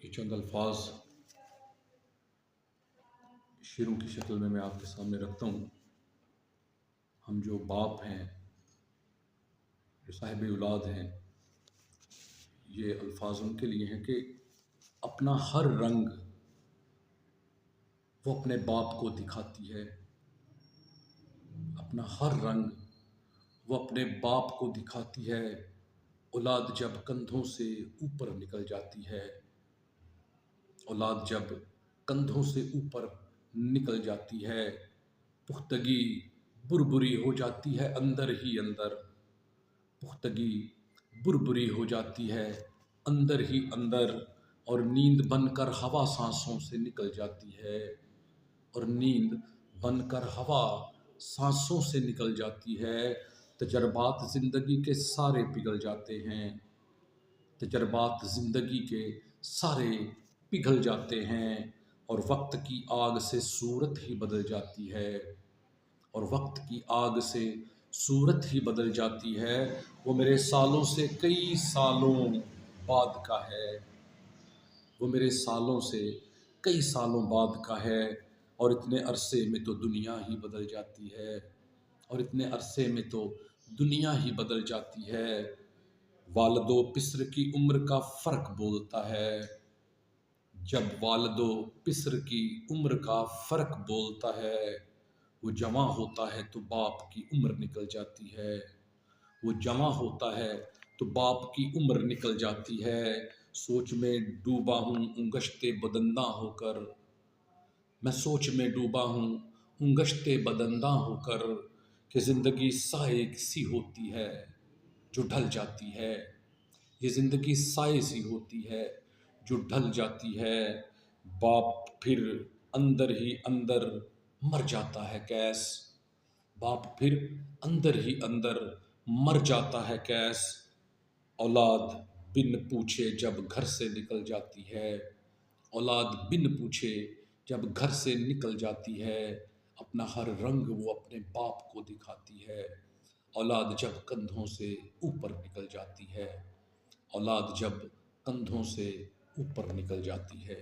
یہ چند الفاظ شعروں کی شکل میں آپ کے سامنے رکھتا ہوں۔ ہم جو باپ ہیں، جو صاحب اولاد ہیں، یہ الفاظ ان کے لیے ہیں کہ اپنا ہر رنگ وہ اپنے باپ کو دکھاتی ہے، اپنا ہر رنگ وہ اپنے باپ کو دکھاتی ہے۔ اولاد جب کندھوں سے اوپر نکل جاتی ہے، اولاد جب کندھوں سے اوپر نکل جاتی ہے، پختگی بربری ہو جاتی ہے اندر ہی اندر، پختگی بربری ہو جاتی ہے اندر ہی اندر، اور نیند بن کر ہوا سانسوں سے نکل جاتی ہے، اور نیند بن کر ہوا سانسوں سے نکل جاتی ہے۔ تجربات زندگی کے سارے پگھل جاتے ہیں، تجربات زندگی کے سارے پگھل جاتے ہیں، اور وقت کی آگ سے صورت ہی بدل جاتی ہے، اور وقت کی آگ سے صورت ہی بدل جاتی ہے۔ وہ میرے سالوں سے کئی سالوں بعد کا ہے، وہ میرے سالوں سے کئی سالوں بعد کا ہے، اور اتنے عرصے میں تو دنیا ہی بدل جاتی ہے، اور اتنے عرصے میں تو دنیا ہی بدل جاتی ہے۔ والد و پسر کی عمر کا فرق بولتا ہے، جب والد و پسر کی عمر کا فرق بولتا ہے، وہ جواں ہوتا ہے تو باپ کی عمر نکل جاتی ہے، وہ جواں ہوتا ہے تو باپ کی عمر نکل جاتی ہے۔ سوچ میں ڈوبا ہوں انگشتے بدنداں ہو کر، میں سوچ میں ڈوبا ہوں انگشتے بدنداں ہو کر، کہ زندگی سائے سی ہوتی ہے جو ڈھل جاتی ہے، یہ زندگی سائے سی ہوتی ہے جو ڈھل جاتی ہے۔ باپ پھر اندر ہی اندر مر جاتا ہے کیس، باپ پھر اندر ہی اندر مر جاتا ہے کیس، اولاد بن پوچھے جب گھر سے نکل جاتی ہے، اولاد بن پوچھے جب گھر سے نکل جاتی ہے، اپنا ہر رنگ وہ اپنے باپ کو دکھاتی ہے۔ اولاد جب کندھوں سے اوپر نکل جاتی ہے، اولاد جب کندھوں سے اوپر نکل جاتی ہے۔